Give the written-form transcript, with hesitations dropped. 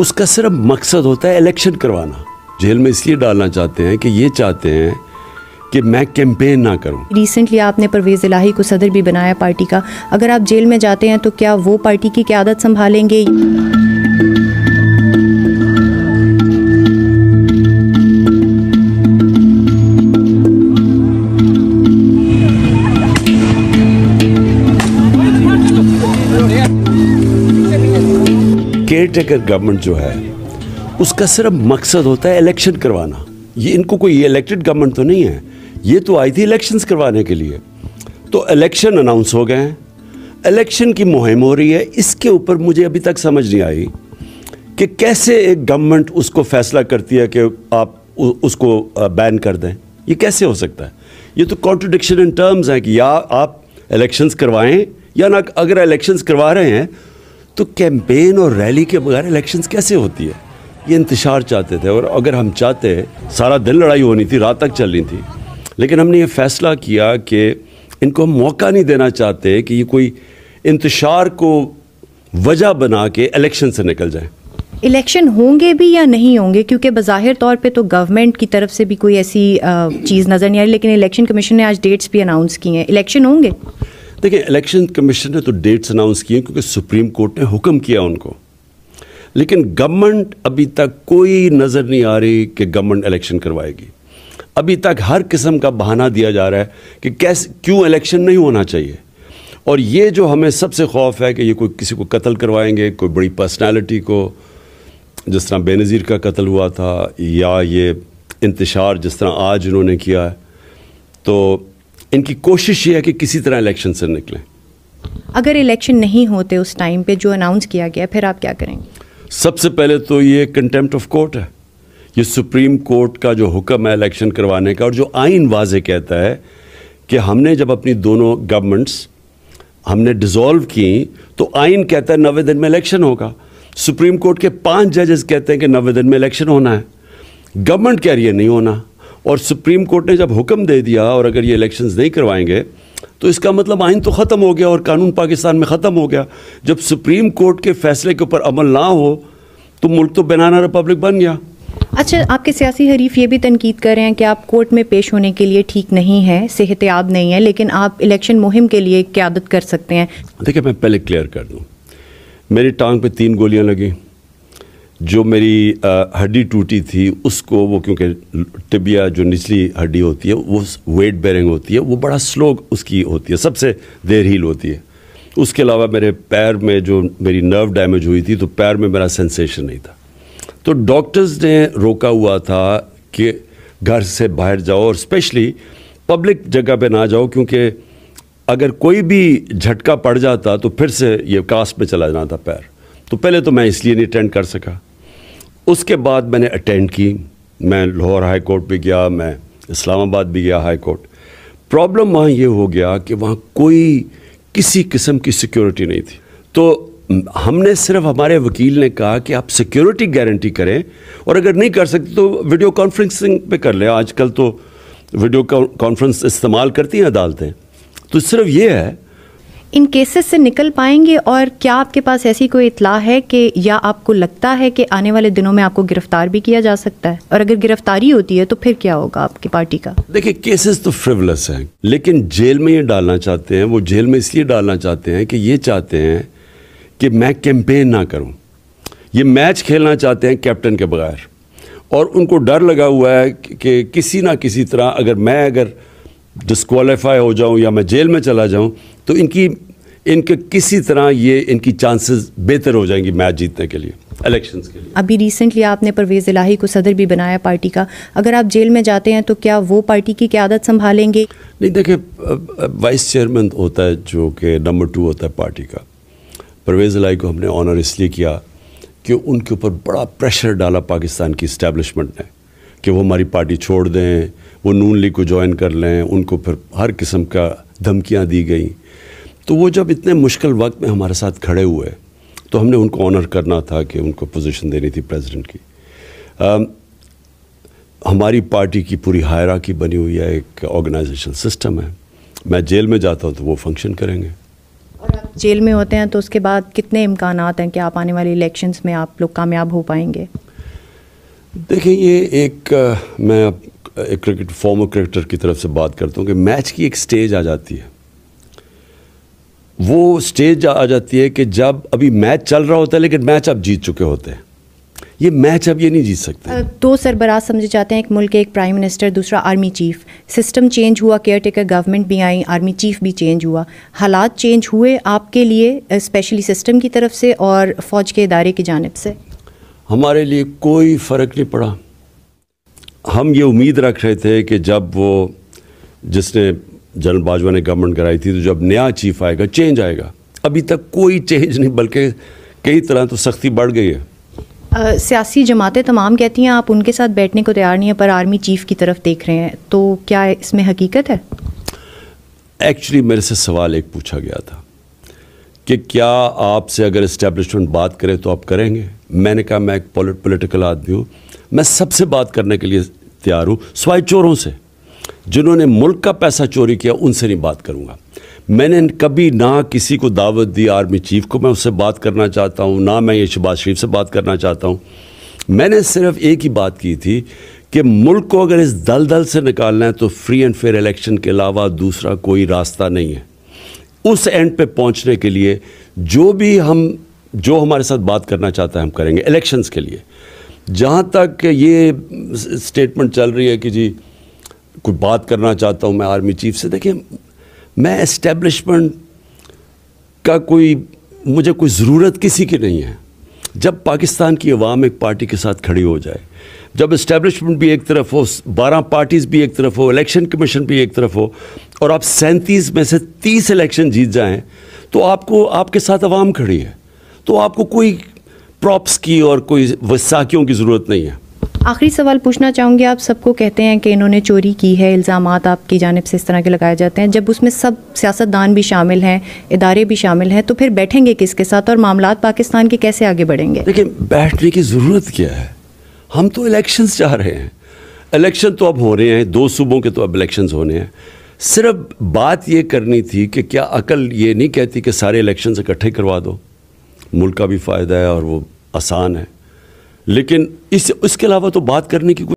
اس کا صرف مقصد ہوتا ہے الیکشن کروانا. جیل میں اس لیے ڈالنا چاہتے ہیں کہ یہ چاہتے ہیں کہ میں کیمپین نہ کروں. ریسنٹلی آپ نے پرویز الہی کو صدر بھی بنایا پارٹی کا. اگر آپ جیل میں جاتے ہیں تو کیا وہ پارٹی کی قیادت سنبھالیں گے؟ کیئر ٹیکر گورنمنٹ جو ہے اس کا صرف مقصد ہوتا ہے الیکشن کروانا. یہ ان کو کوئی الیکٹڈ گورنمنٹ تو نہیں ہے, یہ تو آئی تھی الیکشنز کروانے کے لیے. تو الیکشن اناؤنس ہو گئے ہیں, الیکشن کی مہم ہو رہی ہے. اس کے اوپر مجھے ابھی تک سمجھ نہیں آئی کہ کیسے ایک گورنمنٹ اس کو فیصلہ کرتی ہے کہ آپ اس کو بین کر دیں. یہ کیسے ہو سکتا ہے؟ یہ تو کانٹرڈکشن ان ٹرمز ہے کہ یا آپ الیکشنز کروائیں یا نہ. اگر الیکشنز کروا رہے ہیں تو کیمپین اور ریلی کے بغیر الیکشنز کیسے ہوتی ہے؟ یہ انتشار چاہتے تھے, اور اگر ہم چاہتے سارا دن لڑائی ہونی تھی, رات تک چلنی تھی. لیکن ہم نے یہ فیصلہ کیا کہ ان کو ہم موقع نہیں دینا چاہتے کہ یہ کوئی انتشار کو وجہ بنا کے الیکشن سے نکل جائیں. الیکشن ہوں گے بھی یا نہیں ہوں گے؟ کیونکہ بظاہر طور پہ تو گورنمنٹ کی طرف سے بھی کوئی ایسی چیز نظر نہیں آ رہی, لیکن الیکشن کمیشن نے آج ڈیٹس بھی اناؤنس کی ہیں. الیکشن ہوں گے؟ دیکھیں, الیکشن کمیشن نے تو ڈیٹس اناؤنس کیے کیونکہ سپریم کورٹ نے حکم کیا ان کو, لیکن گورنمنٹ ابھی تک کوئی نظر نہیں آ رہی کہ گورنمنٹ الیکشن کروائے گی. ابھی تک ہر قسم کا بہانہ دیا جا رہا ہے کہ کیوں الیکشن نہیں ہونا چاہیے. اور یہ جو ہمیں سب سے خوف ہے کہ یہ کوئی کسی کو قتل کروائیں گے, کوئی بڑی پرسنالٹی کو, جس طرح بے نظیر کا قتل ہوا تھا, یا یہ انتشار جس طرح آج انہوں نے کیا ہے. تو ان کی کوشش یہ ہے کہ کسی طرح الیکشن سے نکلیں. اگر الیکشن نہیں ہوتے اس ٹائم پہ جو اناؤنس کیا گیا, پھر آپ کیا کریں گے؟ سب سے پہلے تو یہ کنٹیمپٹ آف کورٹ ہے. یہ سپریم کورٹ کا جو حکم ہے الیکشن کروانے کا, اور جو آئین واضح کہتا ہے کہ ہم نے جب اپنی دونوں گورنمنٹس ہم نے ڈیزولو کی تو آئین کہتا ہے 90 دن میں الیکشن ہوگا. سپریم کورٹ کے 5 ججز کہتے ہیں کہ 90 دن میں الیکشن ہونا ہے. گورنمنٹ کہہ رہی ہے نہیں ہونا, اور سپریم کورٹ نے جب حکم دے دیا اور اگر یہ الیکشنز نہیں کروائیں گے تو اس کا مطلب آئین تو ختم ہو گیا اور قانون پاکستان میں ختم ہو گیا. جب سپریم کورٹ کے فیصلے کے اوپر عمل نہ ہو تو ملک تو بنانا ریپبلک بن گیا. اچھا, آپ کے سیاسی حریف یہ بھی تنقید کر رہے ہیں کہ آپ کورٹ میں پیش ہونے کے لیے ٹھیک نہیں ہیں, صحت یاب نہیں ہے, لیکن آپ الیکشن مہم کے لیے قیادت کر سکتے ہیں. دیکھیں, میں پہلے کلیئر کر دوں, میری ٹانگ پہ 3 گولیاں لگیں. جو میری ہڈی ٹوٹی تھی اس کو, وہ کیونکہ ٹبیا جو نچلی ہڈی ہوتی ہے وہ ویٹ بیرنگ ہوتی ہے, وہ بڑا سلو اس کی ہوتی ہے, سب سے دیر ہیل ہوتی ہے. اس کے علاوہ میرے پیر میں جو میری نرو ڈیمیج ہوئی تھی تو پیر میں میرا سینسیشن نہیں تھا. تو ڈاکٹرز نے روکا ہوا تھا کہ گھر سے باہر جاؤ اور اسپیشلی پبلک جگہ پہ نہ جاؤ, کیونکہ اگر کوئی بھی جھٹکا پڑ جاتا تو پھر سے یہ کاسٹ میں چلا جانا تھا پیر. تو پہلے تو میں اس لیے نہیں اٹینڈ کر سکا. اس کے بعد میں نے اٹینڈ کی, میں لاہور ہائی کورٹ بھی گیا, میں اسلام آباد بھی گیا ہائی کورٹ. پرابلم وہاں یہ ہو گیا کہ وہاں کوئی کسی قسم کی سیکیورٹی نہیں تھی. تو ہم نے صرف, ہمارے وکیل نے کہا کہ آپ سیکیورٹی گارنٹی کریں, اور اگر نہیں کر سکتے تو ویڈیو کانفرنسنگ پہ کر لیں. آج کل تو ویڈیو کانفرنس استعمال کرتی ہیں عدالتیں. تو صرف یہ ہے. ان کیسز سے نکل پائیں گے؟ اور کیا آپ کے پاس ایسی کوئی اطلاع ہے کہ, یا آپ کو لگتا ہے کہ آنے والے دنوں میں آپ کو گرفتار بھی کیا جا سکتا ہے؟ اور اگر گرفتاری ہوتی ہے تو پھر کیا ہوگا آپ کی پارٹی کا؟ دیکھیں, کیسز تو فریولس ہیں, لیکن جیل میں یہ ڈالنا چاہتے ہیں, وہ جیل میں اس لیے ڈالنا چاہتے ہیں کہ یہ چاہتے ہیں کہ میں کیمپین نہ کروں. یہ میچ کھیلنا چاہتے ہیں کیپٹن کے بغیر, اور ان کو ڈر لگا ہوا ہے کہ کسی نہ کسی طرح اگر ڈسکوالیفائی ہو جاؤں یا میں جیل میں چلا جاؤں تو ان کے کسی طرح یہ ان کی چانسز بہتر ہو جائیں گی میچ جیتنے کے لیے, الیکشنز کے لیے. ابھی ریسنٹلی آپ نے پرویز الہی کو صدر بھی بنایا پارٹی کا. اگر آپ جیل میں جاتے ہیں تو کیا وہ پارٹی کی قیادت سنبھالیں گے؟ نہیں, دیکھیں, وائس چیئرمین ہوتا ہے جو کہ نمبر 2 ہوتا ہے پارٹی کا. پرویز الہی کو ہم نے آنر اس لیے کیا کہ ان کے اوپر بڑا پریشر ڈالا پاکستان کی اسٹیبلشمنٹ نے کہ وہ ہماری پارٹی چھوڑ دیں, وہ نون لیگ کو جوائن کر لیں. ان کو پھر ہر قسم کا دھمکیاں دی گئیں. تو وہ جب اتنے مشکل وقت میں ہمارے ساتھ کھڑے ہوئے تو ہم نے ان کو آنر کرنا تھا کہ ان کو پوزیشن دینی تھی پریزیڈنٹ کی. ہماری پارٹی کی پوری ہائرارکی بنی ہوئی ہے, ایک آرگنائزیشن سسٹم ہے. میں جیل میں جاتا ہوں تو وہ فنکشن کریں گے. اور آپ جیل میں ہوتے ہیں تو اس کے بعد کتنے امکانات ہیں کہ آپ آنے والے الیکشنز میں آپ لوگ کامیاب ہو پائیں گے؟ دیکھیں یہ ایک میں ایک فارمر کرکٹر کی طرف سے بات کرتا ہوں کہ میچ کی ایک سٹیج آ جاتی ہے. وہ سٹیج آ جاتی ہے کہ جب ابھی میچ چل رہا ہوتا ہے لیکن میچ اب جیت چکے ہوتے ہیں. یہ میچ اب یہ نہیں جیت سکتے. دو سربراہ سمجھے جاتے ہیں، ایک ملک کے ایک پرائم منسٹر، دوسرا آرمی چیف. سسٹم چینج ہوا، کیئر ٹیکر گورنمنٹ بھی آئی، آرمی چیف بھی چینج ہوا. حالات چینج ہوئے آپ کے لیے اسپیشلی سسٹم کی طرف سے اور فوج کے ادارے کی جانب سے؟ ہمارے لیے کوئی فرق نہیں پڑا. ہم یہ امید رکھ رہے تھے کہ جب وہ جس نے جنرل باجوہ نے گورنمنٹ کرائی تھی تو جب نیا چیف آئے گا چینج آئے گا. ابھی تک کوئی چینج نہیں، بلکہ کئی طرح تو سختی بڑھ گئی ہے. سیاسی جماعتیں تمام کہتی ہیں آپ ان کے ساتھ بیٹھنے کو تیار نہیں ہیں، پر آرمی چیف کی طرف دیکھ رہے ہیں، تو کیا اس میں حقیقت ہے؟ ایکچولی میرے سے سوال ایک پوچھا گیا تھا کہ کیا آپ سے اگر اسٹیبلشمنٹ بات کرے تو آپ کریں گے. میں نے کہا میں ایک پولیٹیکل آدمی ہوں، میں سب سے بات کرنے کے لیے تیار ہوں، سوائے چوروں سے. جنہوں نے ملک کا پیسہ چوری کیا ان سے نہیں بات کروں گا. میں نے کبھی نہ کسی کو دعوت دی آرمی چیف کو میں اس سے بات کرنا چاہتا ہوں، نہ میں یہ شہباز شریف سے بات کرنا چاہتا ہوں. میں نے صرف ایک ہی بات کی تھی کہ ملک کو اگر اس دلدل سے نکالنا ہے تو فری اینڈ فیئر الیکشن کے علاوہ دوسرا کوئی راستہ نہیں ہے. اس اینڈ پہ پہنچنے کے لیے جو ہمارے ساتھ بات کرنا چاہتا ہے ہم کریں گے الیکشنز کے لیے. جہاں تک یہ اسٹیٹمنٹ چل رہی ہے کہ جی کوئی بات کرنا چاہتا ہوں میں آرمی چیف سے، دیکھیں میں اسٹیبلشمنٹ کا مجھے کوئی ضرورت کسی کی نہیں ہے. جب پاکستان کی عوام ایک پارٹی کے ساتھ کھڑی ہو جائے، جب اسٹیبلشمنٹ بھی ایک طرف ہو، 12 پارٹیز بھی ایک طرف ہو، الیکشن کمیشن بھی ایک طرف ہو، اور آپ 37 میں سے 30 الیکشن جیت جائیں تو آپ کے ساتھ عوام کھڑی ہے، تو آپ کو کوئی پراپس کی اور کوئی وثاقیوں کی ضرورت نہیں ہے. آخری سوال پوچھنا چاہوں گی، آپ سب کو کہتے ہیں کہ انہوں نے چوری کی ہے، الزامات آپ کی جانب سے اس طرح کے لگائے جاتے ہیں. جب اس میں سب سیاستدان بھی شامل ہیں، ادارے بھی شامل ہیں، تو پھر بیٹھیں گے کس کے ساتھ اور معاملات پاکستان کے کیسے آگے بڑھیں گے؟ لیکن بیٹھنے کی ضرورت کیا ہے؟ ہم تو الیکشنز چاہ رہے ہیں. الیکشن تو اب ہو رہے ہیں، 2 صوبوں کے تو اب الیکشنز ہونے ہیں. صرف بات یہ کرنی تھی کہ کیا عقل یہ نہیں کہتی کہ سارے الیکشنز اکٹھے کروا دو، ملک کا بھی فائدہ ہے اور وہ آسان ہے. لیکن اس کے علاوہ تو بات کرنے کی کوئی